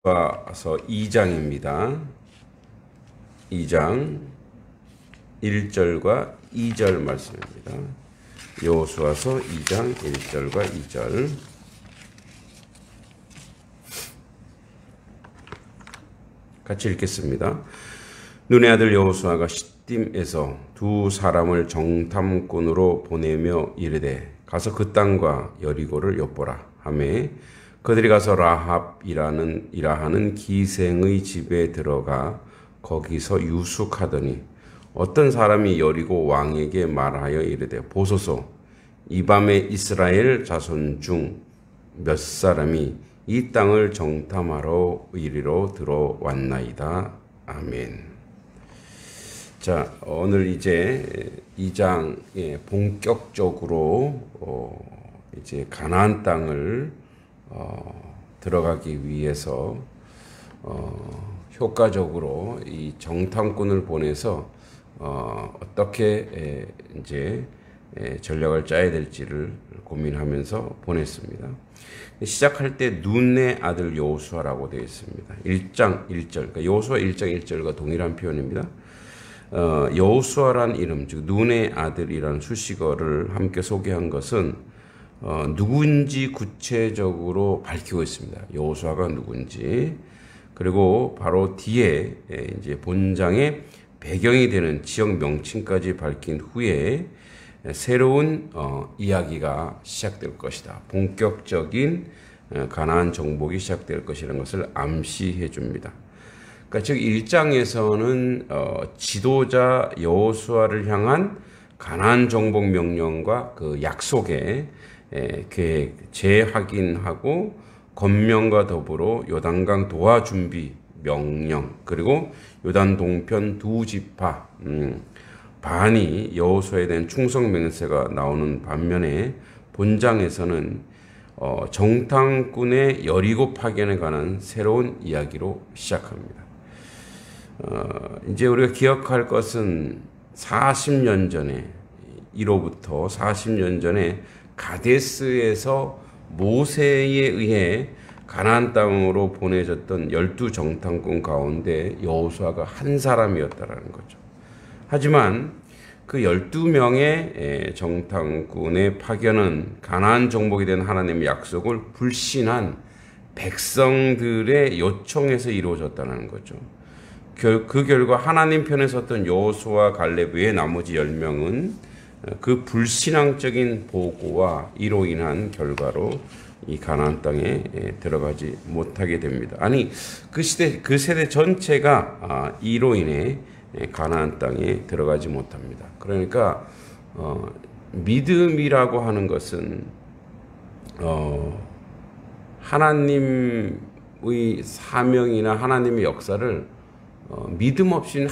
여호수아서 2장입니다. 2장 1절과 2절 말씀입니다. 여호수아서 2장 1절과 2절. 같이 읽겠습니다. 눈의 아들 여호수아가 시딤에서 두 사람을 정탐꾼으로 보내며 이르되 가서 그 땅과 여리고를 엿보라 하매 그들이 가서 라합이라하는 기생의 집에 들어가 거기서 유숙하더니 어떤 사람이 여리고 왕에게 말하여 이르되 보소서 이 밤에 이스라엘 자손 중 몇 사람이 이 땅을 정탐하러 이리로 들어왔나이다. 아멘. 자, 오늘 이제 2장에 본격적으로 이제 가나안 땅을 들어가기 위해서 효과적으로 이 정탐꾼을 보내서 어떻게 이제 전략을 짜야 될지를 고민하면서 보냈습니다. 시작할 때 눈의 아들 여호수아라고 되어 있습니다. 1장 1절, 그러니까 여호수아 1장 1절과 동일한 표현입니다. 여호수아란 이름, 즉 눈의 아들이라는 수식어를 함께 소개한 것은 누군지 구체적으로 밝히고 있습니다. 여호수아가 누군지. 그리고 바로 뒤에 이제 본장의 배경이 되는 지역 명칭까지 밝힌 후에 새로운 이야기가 시작될 것이다. 본격적인 가나안 정복이 시작될 것이라는 것을 암시해 줍니다. 그러니까 즉 1장에서는 지도자 여호수아를 향한 가나안 정복 명령과 그 약속의 계획 재확인하고 권명과 더불어 요단강 도하 준비 명령, 그리고 요단 동편 두 지파 반이 여호수아에 대한 충성 맹세가 나오는 반면에 본장에서는 정탐꾼의 여리고 파견에 관한 새로운 이야기로 시작합니다. 이제 우리가 기억할 것은 40년 전에 1호부터 40년 전에 가데스에서 모세에 의해 가나안 땅으로 보내졌던 12 정탐꾼 가운데 여호수아가 한 사람이었다라는 거죠. 하지만 그 12명의 정탐꾼의 파견은 가나안 정복이 된 하나님의 약속을 불신한 백성들의 요청에서 이루어졌다는 거죠. 그 결과 하나님 편에 섰던 여호수아 갈렙 외 나머지 10명은 그 불신앙적인 보고와 이로 인한 결과로 이 가나안 땅에 들어가지 못하게 됩니다. 아니 그 세대 전체가 이로 인해 가나안 땅에 들어가지 못합니다. 그러니까 믿음이라고 하는 것은 하나님의 사명이나 하나님의 역사를 믿음 없이는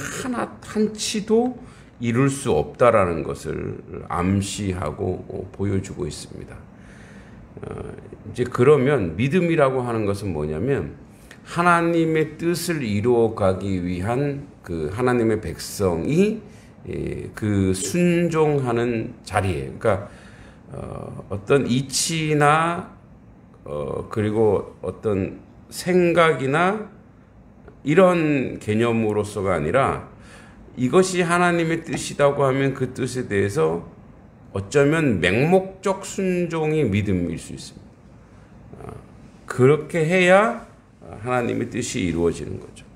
한치도 이룰 수 없다라는 것을 암시하고 보여주고 있습니다. 이제 그러면 믿음이라고 하는 것은 뭐냐면 하나님의 뜻을 이루어가기 위한 그 하나님의 백성이 그 순종하는 자리에, 그러니까 어떤 이치나 그리고 어떤 생각이나 이런 개념으로서가 아니라 이것이 하나님의 뜻이라고 하면 그 뜻에 대해서 어쩌면 맹목적 순종이 믿음일 수 있습니다. 그렇게 해야 하나님의 뜻이 이루어지는 거죠.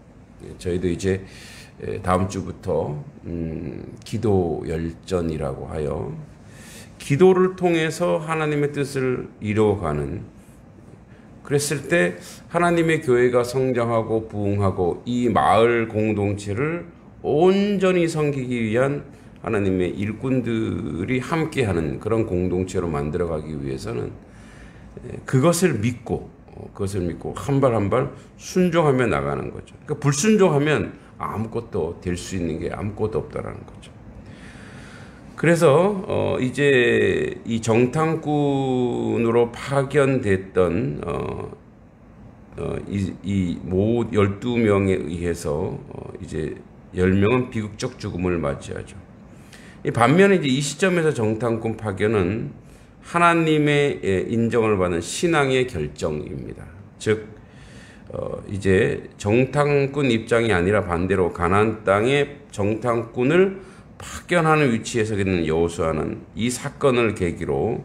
저희도 이제 다음 주부터 기도 열전이라고 하여 기도를 통해서 하나님의 뜻을 이루어가는, 그랬을 때 하나님의 교회가 성장하고 부흥하고 이 마을 공동체를 온전히 섬기기 위한 하나님의 일꾼들이 함께하는 그런 공동체로 만들어가기 위해서는 그것을 믿고 한 발 한 발 순종하며 나가는 거죠. 그러니까 불순종하면 아무것도 될 수 있는 게 아무것도 없다라는 거죠. 그래서 이제 이 정탐꾼으로 파견됐던 이 12명에 의해서 이제 10명은 비극적 죽음을 맞이하죠. 반면에 이제 이 시점에서 정탐꾼 파견은 하나님의 인정을 받는 신앙의 결정입니다. 즉 이제 정탐꾼 입장이 아니라 반대로 가나안 땅에 정탐꾼을 파견하는 위치에서 있는 여호수아는 이 사건을 계기로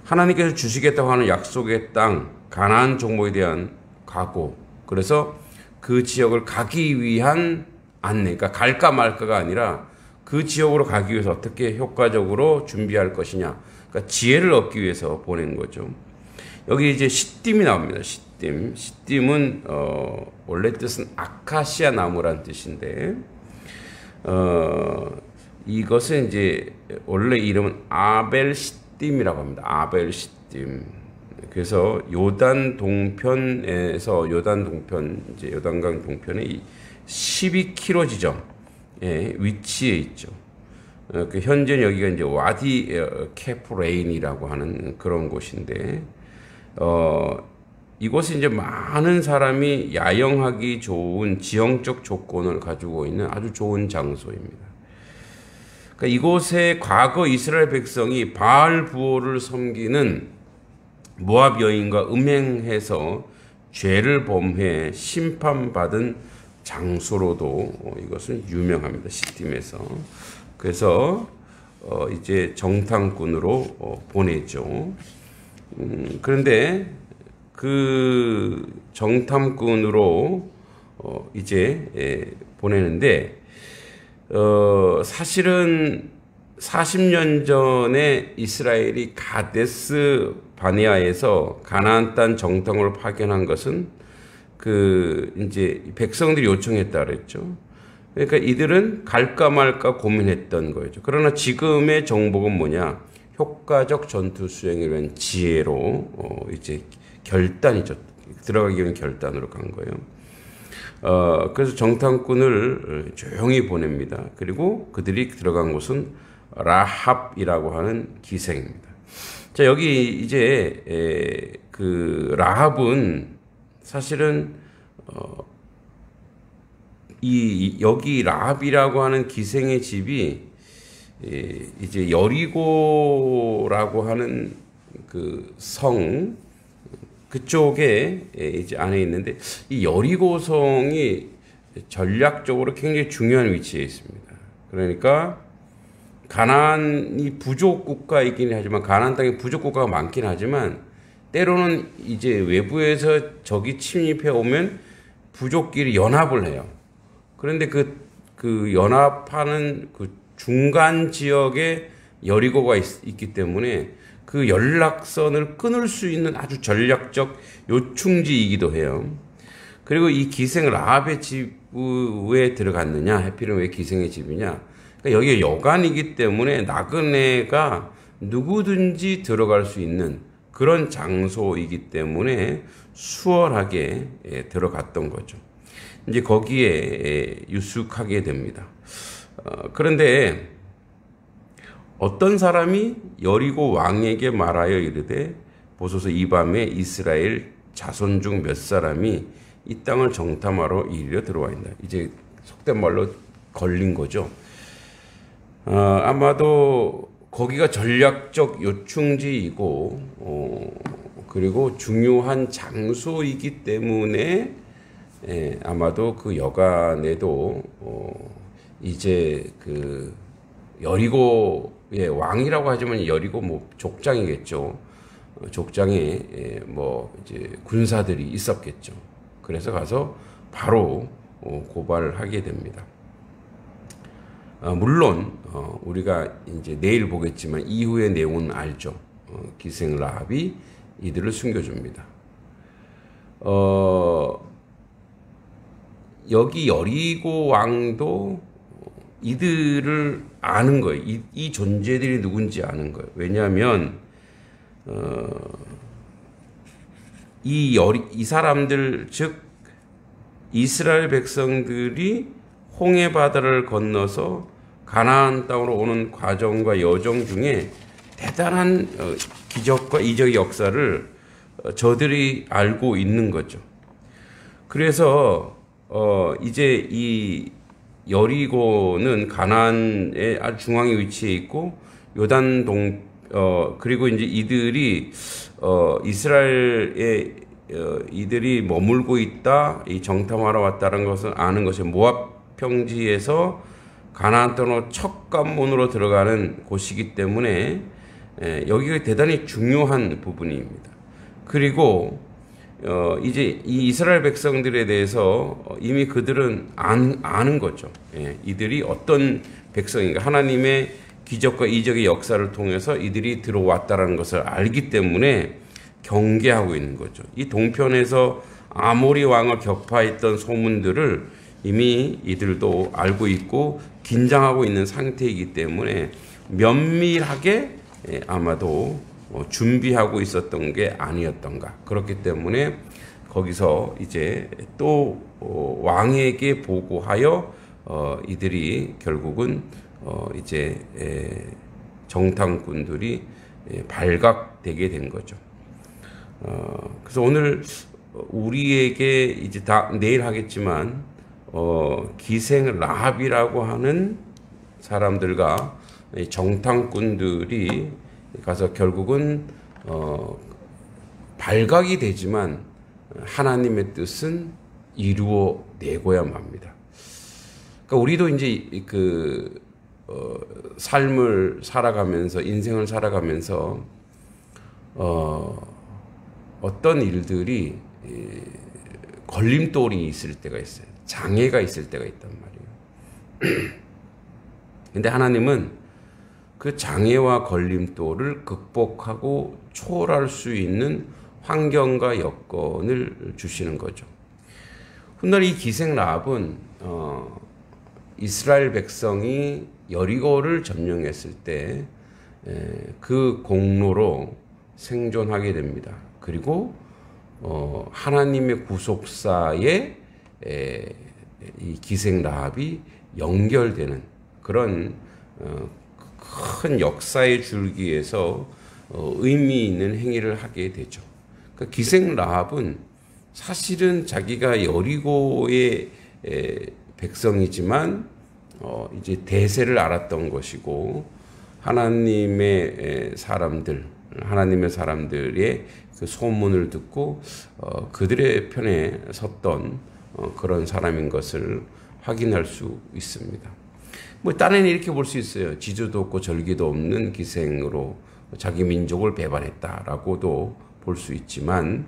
하나님께서 주시겠다고 하는 약속의 땅 가나안 정복에 대한 각오, 그래서 그 지역을 가기 위한 안내, 그러니까 갈까 말까가 아니라 그 지역으로 가기 위해서 어떻게 효과적으로 준비할 것이냐, 그러니까 지혜를 얻기 위해서 보낸 거죠. 여기 이제 시딤이 나옵니다. 시딤은 원래 뜻은 아카시아 나무란 뜻인데 이것은 이제 원래 이름은 아벨 시딤이라고 합니다. 아벨 시딤. 그래서 요단 동편에서 이제 요단강 동편의 12km 지점에 위치해 있죠. 그 현재 여기가 이제 와디 케프레인이라고 하는 그런 곳인데, 이곳은 이제 많은 사람이 야영하기 좋은 지형적 조건을 가지고 있는 아주 좋은 장소입니다. 그러니까 이곳에 과거 이스라엘 백성이 바알 부호를 섬기는 모압 여인과 음행해서 죄를 범해 심판받은 장소로도 이것은 유명합니다. 시딤에서. 그래서 이제 정탐꾼으로 보내죠. 그런데 그 정탐꾼으로 이제 보내는데 사실은 40년 전에 이스라엘이 가데스 바네아에서 가나안 땅 정탐을 파견한 것은 그 이제 백성들이 요청했다 그랬죠. 그러니까 이들은 갈까 말까 고민했던 거죠. 그러나 지금의 정복은 뭐냐? 효과적 전투 수행을 위한 지혜로 이제 결단이죠. 들어가기 위한 결단으로 간 거예요. 그래서 정탐꾼을 조용히 보냅니다. 그리고 그들이 들어간 곳은 라합이라고 하는 기생입니다. 자, 여기 이제 그 라합은 사실은 여기 라합이라고 하는 기생의 집이 이제 여리고라고 하는 그 성 그쪽에 이제 안에 있는데, 이 여리고 성이 전략적으로 굉장히 중요한 위치에 있습니다. 그러니까 가나안이 부족 국가이긴 하지만, 가나안 땅에 부족 국가가 많긴 하지만 때로는 이제 외부에서 적이 침입해 오면 부족끼리 연합을 해요. 그런데 그 연합하는 그 중간 지역에 여리고가 있기 때문에 그 연락선을 끊을 수 있는 아주 전략적 요충지이기도 해요. 그리고 이 기생 라합의 집에 왜 들어갔느냐? 해필은 왜 기생의 집이냐? 그러니까 여기가 여관이기 때문에 나그네가 누구든지 들어갈 수 있는 그런 장소이기 때문에 수월하게 들어갔던 거죠. 이제 거기에 유숙하게 됩니다. 그런데 어떤 사람이 여리고 왕에게 말하여 이르되, 보소서 이 밤에 이스라엘 자손 중 몇 사람이 이 땅을 정탐하러 이리로 들어와 있다. 이제 속된 말로 걸린 거죠. 아마도 거기가 전략적 요충지이고 그리고 중요한 장소이기 때문에 아마도 그 여간에도 이제 그 여리고의 왕이라고 하지만 여리고 뭐 족장이겠죠. 족장에 뭐 이제 군사들이 있었겠죠. 그래서 가서 바로 고발하게 됩니다. 물론 우리가 이제 내일 보겠지만 이후의 내용은 알죠. 기생 라합이 이들을 숨겨줍니다. 여기 여리고 왕도 이들을 아는 거예요. 이 존재들이 누군지 아는 거예요. 왜냐하면 이 사람들, 즉 이스라엘 백성들이 홍해 바다를 건너서 가나안 땅으로 오는 과정과 여정 중에 대단한 기적과 이적 역사를 저들이 알고 있는 거죠. 그래서 이제 이 여리고는 가나안의 아주 중앙에 위치해 있고, 요단 그리고 이제 이들이 이스라엘의 이들이 머물고 있다, 이 정탐하러 왔다는 것을 아는 것이 모압 평지에서 가나안 땅으로 첫 관문으로 들어가는 곳이기 때문에 여기가 대단히 중요한 부분입니다. 그리고 이제 이 이스라엘 백성들에 대해서 이미 그들은 아는 거죠. 이들이 어떤 백성인가, 하나님의 기적과 이적의 역사를 통해서 이들이 들어왔다라는 것을 알기 때문에 경계하고 있는 거죠. 이 동편에서 아모리 왕을 격파했던 소문들을 이미 이들도 알고 있고 긴장하고 있는 상태이기 때문에 면밀하게 아마도 준비하고 있었던 게 아니었던가. 그렇기 때문에 거기서 이제 또 왕에게 보고하여 이들이 결국은 이제 정탐꾼들이 발각되게 된 거죠. 그래서 오늘 우리에게 이제 다 내일 하겠지만 기생 라합이라고 하는 사람들과 정탐꾼들이 가서 결국은 발각이 되지만 하나님의 뜻은 이루어내고야 맙니다. 그러니까 우리도 이제 삶을 살아가면서, 인생을 살아가면서 어떤 일들이 걸림돌이 있을 때가 있어요. 장애가 있을 때가 있단 말이에요. 근데 하나님은 그 장애와 걸림돌을 극복하고 초월할 수 있는 환경과 여건을 주시는 거죠. 훗날 이 기생 라합은 이스라엘 백성이 여리고를 점령했을 때 그 공로로 생존하게 됩니다. 그리고 하나님의 구속사에 이 기생 라합이 연결되는 그런 큰 역사의 줄기에서 의미 있는 행위를 하게 되죠. 그러니까 기생 라합은 사실은 자기가 여리고의 백성이지만 이제 대세를 알았던 것이고 하나님의 사람들의 그 소문을 듣고 그들의 편에 섰던 그런 사람인 것을 확인할 수 있습니다. 뭐 딴에는 이렇게 볼 수 있어요. 지조도 없고 절기도 없는 기생으로 자기 민족을 배반했다라고도 볼 수 있지만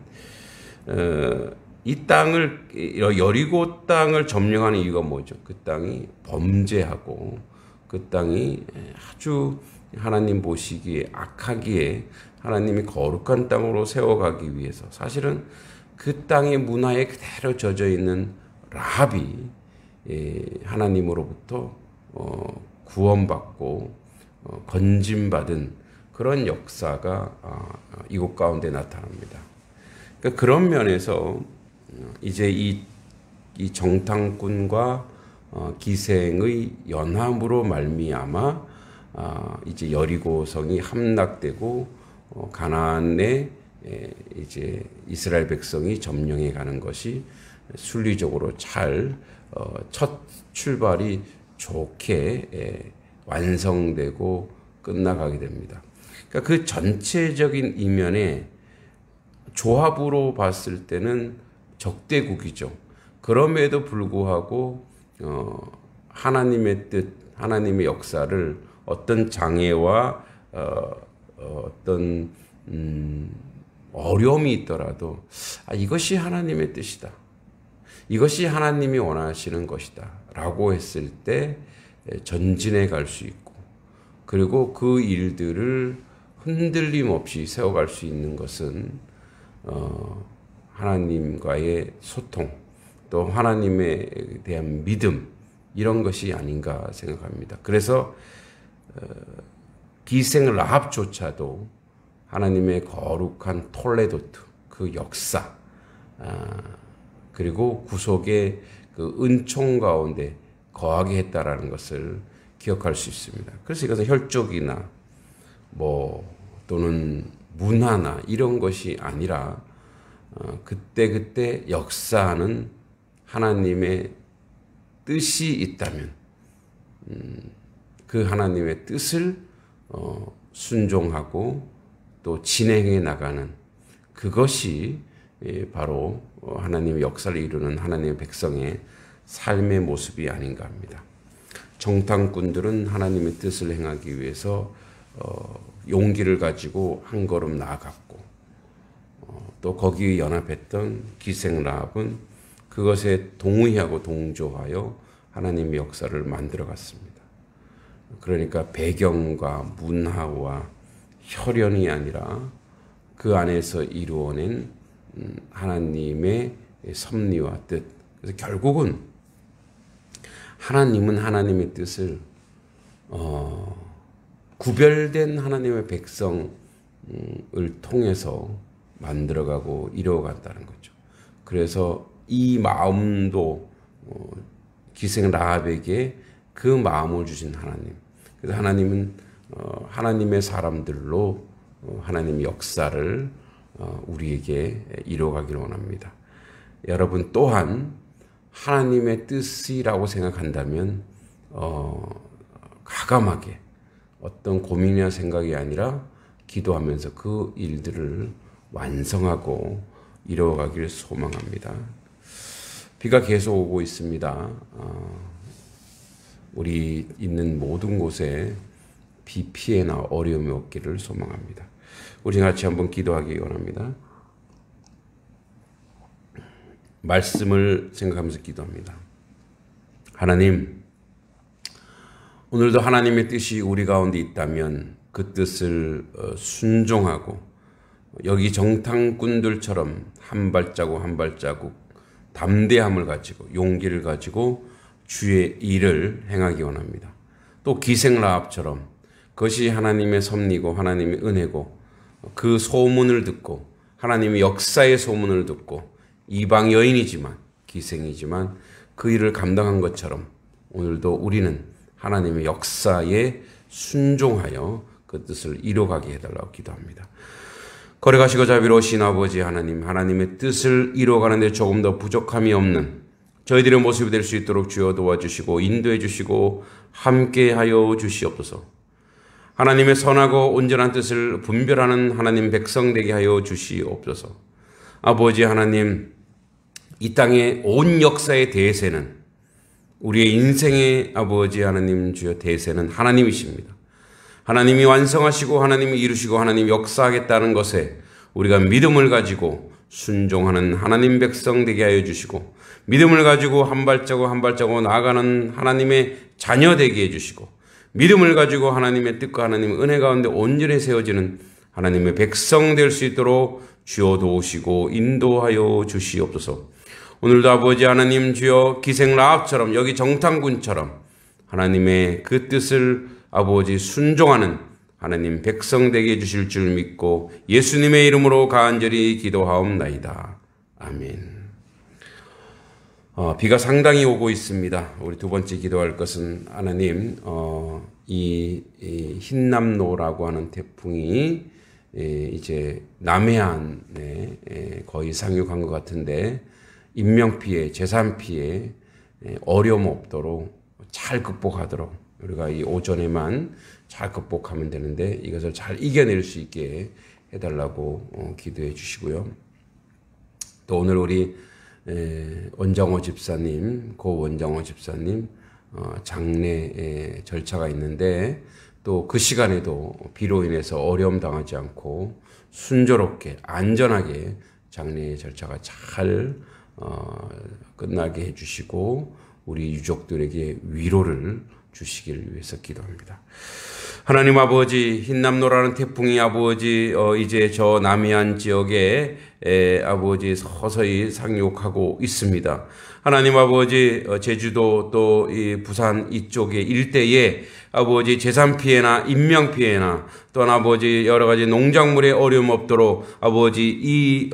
이 땅을, 여리고 땅을 점령하는 이유가 뭐죠? 그 땅이 범죄하고 그 땅이 아주 하나님 보시기에 악하기에 하나님이 거룩한 땅으로 세워가기 위해서 사실은 그 땅의 문화에 그대로 젖어 있는 라합이 하나님으로부터 구원받고 건짐받은 그런 역사가 이곳 가운데 나타납니다. 그러니까 그런 면에서 이제 이 정탐꾼과 기생의 연합으로 말미암아 이제 여리고성이 함락되고 가나안에 이제 이스라엘 백성이 점령해 가는 것이 순리적으로 잘 첫 출발이 좋게 완성되고 끝나가게 됩니다. 그러니까 그 전체적인 이면에 조합으로 봤을 때는 적대국이죠. 그럼에도 불구하고 하나님의 뜻, 하나님의 역사를 어떤 장애와 어떤 어려움이 있더라도 이것이 하나님의 뜻이다. 이것이 하나님이 원하시는 것이다. 라고 했을 때 전진해 갈 수 있고 그리고 그 일들을 흔들림 없이 세워갈 수 있는 것은 하나님과의 소통 또 하나님에 대한 믿음 이런 것이 아닌가 생각합니다. 그래서 기생 라합조차도 하나님의 거룩한 톨레도트 그 역사 그리고 구속의 그 은총 가운데 거하게 했다라는 것을 기억할 수 있습니다. 그래서 이것은 혈족이나 뭐 또는 문화나 이런 것이 아니라 그때 역사하는 하나님의 뜻이 있다면 그 하나님의 뜻을 순종하고 또 진행해 나가는 그것이 바로 하나님의 역사를 이루는 하나님의 백성의 삶의 모습이 아닌가 합니다. 정탐꾼들은 하나님의 뜻을 행하기 위해서 용기를 가지고 한 걸음 나아갔고, 또 거기에 연합했던 기생 라합은 그것에 동의하고 동조하여 하나님의 역사를 만들어갔습니다. 그러니까 배경과 문화와 혈연이 아니라 그 안에서 이루어낸 하나님의 섭리와 뜻. 그래서 결국은 하나님은 하나님의 뜻을 구별된 하나님의 백성을 통해서 만들어가고 이루어간다는 거죠. 그래서 이 마음도 기생 라합에게 그 마음을 주신 하나님. 그래서 하나님은 하나님의 사람들로 하나님의 역사를 우리에게 이루어가기를 원합니다. 여러분 또한 하나님의 뜻이라고 생각한다면 과감하게 어떤 고민이나 생각이 아니라 기도하면서 그 일들을 완성하고 이루어가기를 소망합니다. 비가 계속 오고 있습니다. 우리 있는 모든 곳에 비 피해나 어려움이 없기를 소망합니다. 우리 같이 한번 기도하기 원합니다. 말씀을 생각하면서 기도합니다. 하나님, 오늘도 하나님의 뜻이 우리 가운데 있다면 그 뜻을 순종하고 여기 정탐꾼들처럼 한 발자국 한 발자국 담대함을 가지고 용기를 가지고 주의 일을 행하기 원합니다. 또 기생 라합처럼 그것이 하나님의 섭리고 하나님의 은혜고 그 소문을 듣고 하나님의 역사의 소문을 듣고 이방 여인이지만 기생이지만 그 일을 감당한 것처럼 오늘도 우리는 하나님의 역사에 순종하여 그 뜻을 이루어가게 해달라고 기도합니다. 거룩하시고 자비로우신 아버지 하나님, 하나님의 뜻을 이루어가는 데 조금 더 부족함이 없는 저희들의 모습이 될 수 있도록 주여 도와주시고 인도해 주시고 함께하여 주시옵소서. 하나님의 선하고 온전한 뜻을 분별하는 하나님 백성 되게 하여 주시옵소서. 아버지 하나님, 이 땅의 온 역사의 대세는 우리의 인생의 아버지 하나님 주여 대세는 하나님이십니다. 하나님이 완성하시고 하나님이 이루시고 하나님이 역사하겠다는 것에 우리가 믿음을 가지고 순종하는 하나님 백성 되게 하여 주시고 믿음을 가지고 한 발자국 한 발자국 나아가는 하나님의 자녀 되게 해주시고 믿음을 가지고 하나님의 뜻과 하나님의 은혜 가운데 온전히 세워지는 하나님의 백성 될 수 있도록 주여 도우시고 인도하여 주시옵소서. 오늘도 아버지 하나님 주여 기생 라합처럼 여기 정탐꾼처럼 하나님의 그 뜻을 아버지 순종하는 하나님 백성 되게 해주실 줄 믿고 예수님의 이름으로 간절히 기도하옵나이다. 아멘. 비가 상당히 오고 있습니다. 우리 두 번째 기도할 것은 하나님 이 흰남노라고 하는 태풍이 이제 남해안에 거의 상륙한 것 같은데 인명피해, 재산피해 어려움 없도록 잘 극복하도록 우리가 이 오전에만 잘 극복하면 되는데 이것을 잘 이겨낼 수 있게 해달라고 기도해 주시고요. 또 오늘 우리 원장호 집사님, 고 원장호 집사님 장례 절차가 있는데 또 그 시간에도 비로 인해서 어려움 당하지 않고 순조롭게 안전하게 장례 절차가 잘 끝나게 해주시고 우리 유족들에게 위로를 주시기를 위해서 기도합니다. 하나님 아버지, 흰남노라는 태풍이 아버지 이제 저 남해안 지역에 아버지 서서히 상륙하고 있습니다. 하나님 아버지 제주도 또 이 부산 이쪽의 일대에 아버지 재산 피해나 인명 피해나 또한 아버지 여러 가지 농작물에 어려움 없도록 아버지 이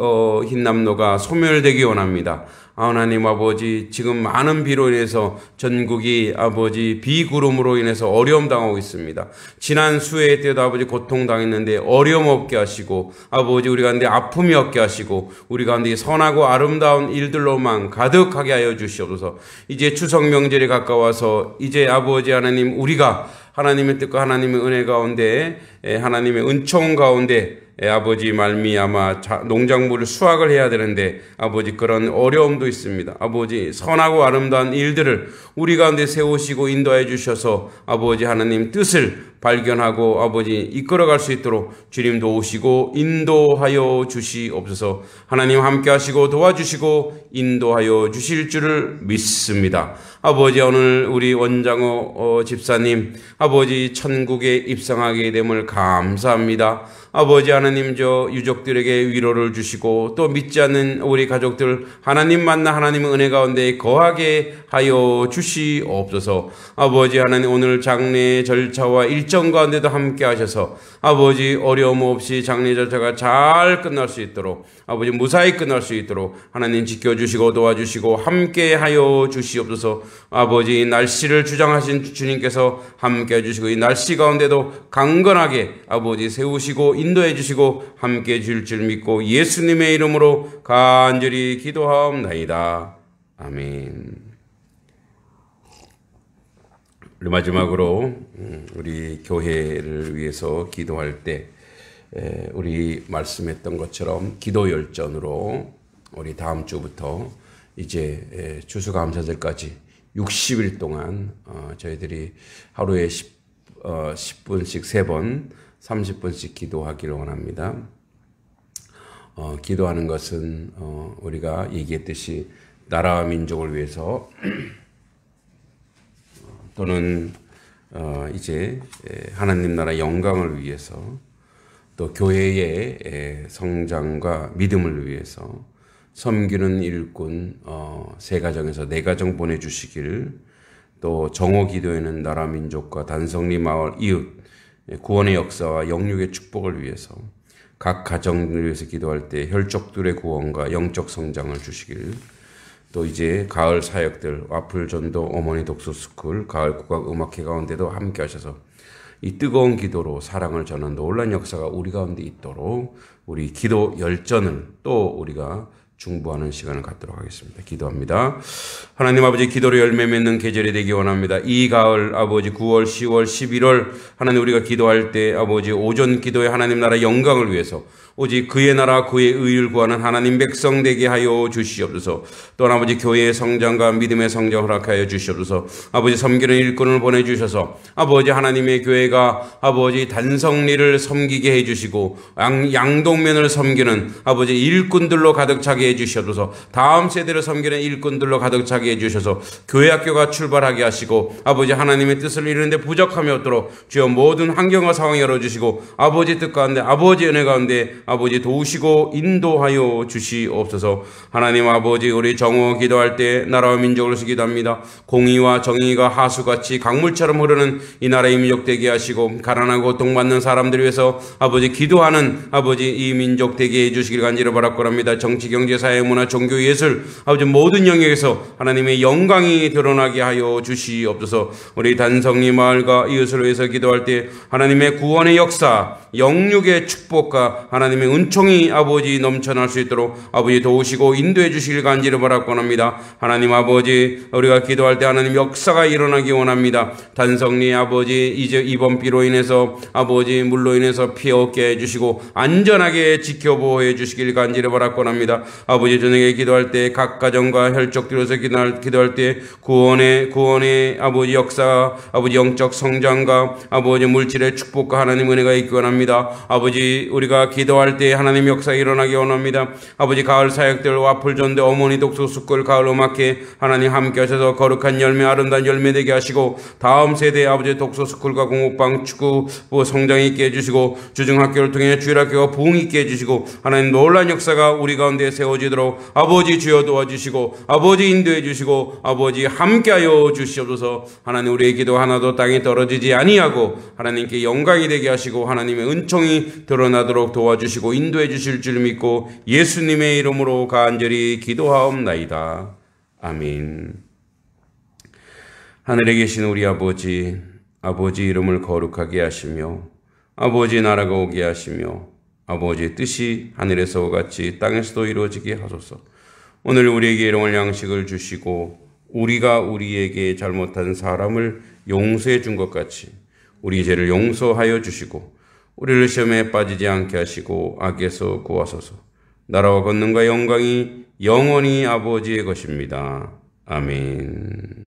흰남노가 소멸되기 원합니다. 하나님 아버지 지금 많은 비로 인해서 전국이 아버지 비구름으로 인해서 어려움 당하고 있습니다. 지난 수해 때도 아버지 고통당했는데 어려움 없게 하시고 아버지 우리 가운데 아픔이 없게 하시고 우리 가운데 선하고 아름다운 일들로만 가득하게 하여 주시옵소서. 이제 추석 명절이 가까워서 이제 아버지 하나님 우리가 하나님의 뜻과 하나님의 은혜 가운데 하나님의 은총 가운데 아버지 말미암아 농작물을 수확을 해야 되는데 아버지 그런 어려움도 있습니다. 아버지 선하고 아름다운 일들을 우리 가운데 세우시고 인도해 주셔서 아버지 하나님 뜻을 발견하고 아버지 이끌어갈 수 있도록 주님 도우시고 인도하여 주시옵소서. 하나님 함께 하시고 도와주시고 인도하여 주실 줄을 믿습니다. 아버지 오늘 우리 원장호 집사님 아버지 천국에 입성하게 됨을 감사합니다. 아버지 하나님 저 유족들에게 위로를 주시고 또 믿지 않는 우리 가족들 하나님 만나 하나님의 은혜 가운데 거하게 하여 주시옵소서. 아버지 하나님 오늘 장례 절차와 일정 가운데도 함께 하셔서 아버지 어려움 없이 장례 절차가 잘 끝날 수 있도록 아버지 무사히 끝날 수 있도록 하나님 지켜주시고 도와주시고 함께 하여 주시옵소서. 아버지 날씨를 주장하신 주님께서 함께 해주시고 이 날씨 가운데도 강건하게 아버지 세우시고 인도해 주시고 함께 해주실 줄 믿고 예수님의 이름으로 간절히 기도하옵나이다. 아멘. 우리 마지막으로 우리 교회를 위해서 기도할 때 우리 말씀했던 것처럼 기도 열전으로 우리 다음 주부터 이제 추수감사절까지 60일 동안 저희들이 하루에 10분씩 3번 30분씩 기도하기를 원합니다. 기도하는 것은 우리가 얘기했듯이 나라와 민족을 위해서 또는 이제 하나님 나라 영광을 위해서 또 교회의 성장과 믿음을 위해서 섬기는 일꾼 세 가정에서 4가정 보내주시기를 또 정오 기도에는 나라 민족과 단성리 마을 이웃 구원의 역사와 영육의 축복을 위해서 각 가정을 위해서 기도할 때 혈족들의 구원과 영적 성장을 주시길 또 이제 가을 사역들 와플전도 어머니 독서스쿨 가을 국악음악회 가운데도 함께 하셔서 이 뜨거운 기도로 사랑을 전하는 놀란 역사가 우리 가운데 있도록 우리 기도 열전을 또 우리가 중보하는 시간을 갖도록 하겠습니다. 기도합니다. 하나님 아버지 기도로 열매 맺는 계절이 되기 원합니다. 이 가을 아버지 9월 10월 11월 하나님 우리가 기도할 때 아버지 오전 기도에 하나님 나라 영광을 위해서 오직 그의 나라 그의 의를 구하는 하나님 백성 되게 하여 주시옵소서. 또한 아버지 교회의 성장과 믿음의 성장을 허락하여 주시옵소서. 아버지 섬기는 일꾼을 보내주셔서 아버지 하나님의 교회가 아버지 단성리를 섬기게 해주시고 양동면을 섬기는 아버지 일꾼들로 가득 차게 해주시옵소서. 다음 세대를 섬기는 일꾼들로 가득 차게 해주셔서 교회 학교가 출발하게 하시고 아버지 하나님의 뜻을 이루는데 부족함이 없도록 주여 모든 환경과 상황 열어주시고 아버지 뜻 가운데 아버지 은혜 가운데 아버지 도우시고 인도하여 주시옵소서. 하나님 아버지 우리 정오 기도할 때 나라와 민족을 위해서 기도합니다. 공의와 정의가 하수같이 강물처럼 흐르는 이 나라의 민족 되게 하시고 가난하고 고통받는 사람들 위해서 아버지 기도하는 아버지 이 민족 되게 해주시길 간절히 바라옵니다. 정치 경제 사회 문화 종교 예술 아버지 모든 영역에서 하나님의 영광이 드러나게 하여 주시옵소서. 우리 단성리 마을과 이웃을 위해서 기도할 때 하나님의 구원의 역사 영육의 축복과 하나님의 은총이 아버지 넘쳐날 수 있도록 아버지 도우시고 인도해 주시길 간절히 바라옵니다. 하나님 아버지 우리가 기도할 때 하나님 역사가 일어나기 원합니다. 단성리 아버지 이제 이번 비로 인해서 아버지 물로 인해서 피해 없게 해주시고 안전하게 지켜보호해 주시길 간절히 바라옵니다. 아버지 저녁에 기도할 때 각 가정과 혈족들에서 기도할 때 구원의 아버지 역사 아버지 영적 성장과 아버지 물질의 축복과 하나님 은혜가 있기 원합니다. 아버지 우리가 기도할 때 하나님 역사 일어나기 원합니다. 아버지 가을 사역들 와플전대 어머니 독서스쿨 가을 음악회 하나님 함께 하셔서 거룩한 열매 아름다운 열매 되게 하시고 다음 세대 아버지 독서스쿨과 공업방 축구 성장 있게 해주시고 주중학교를 통해 주일학교가 부흥 있게 해주시고 하나님 놀란 역사가 우리 가운데 세워지도록 아버지 주여 도와주시고 아버지 인도해 주시고 아버지 함께하여 주시옵소서. 하나님 우리의 기도 하나도 땅에 떨어지지 아니하고 하나님께 영광이 되게 하시고 하나님의 은총이 드러나도록 도와주시고 인도해 주실 줄 믿고 예수님의 이름으로 간절히 기도하옵나이다. 아멘. 하늘에 계신 우리 아버지 이름을 거룩하게 하시며 아버지 나라가 오게 하시며 아버지의 뜻이 하늘에서 같이 땅에서도 이루어지게 하소서. 오늘 우리에게 일용할 양식을 주시고 우리가 우리에게 잘못한 사람을 용서해 준 것 같이 우리 죄를 용서하여 주시고 우리를 시험에 빠지지 않게 하시고 악에서 구하소서. 나라와 권능과 영광이 영원히 아버지의 것입니다. 아멘.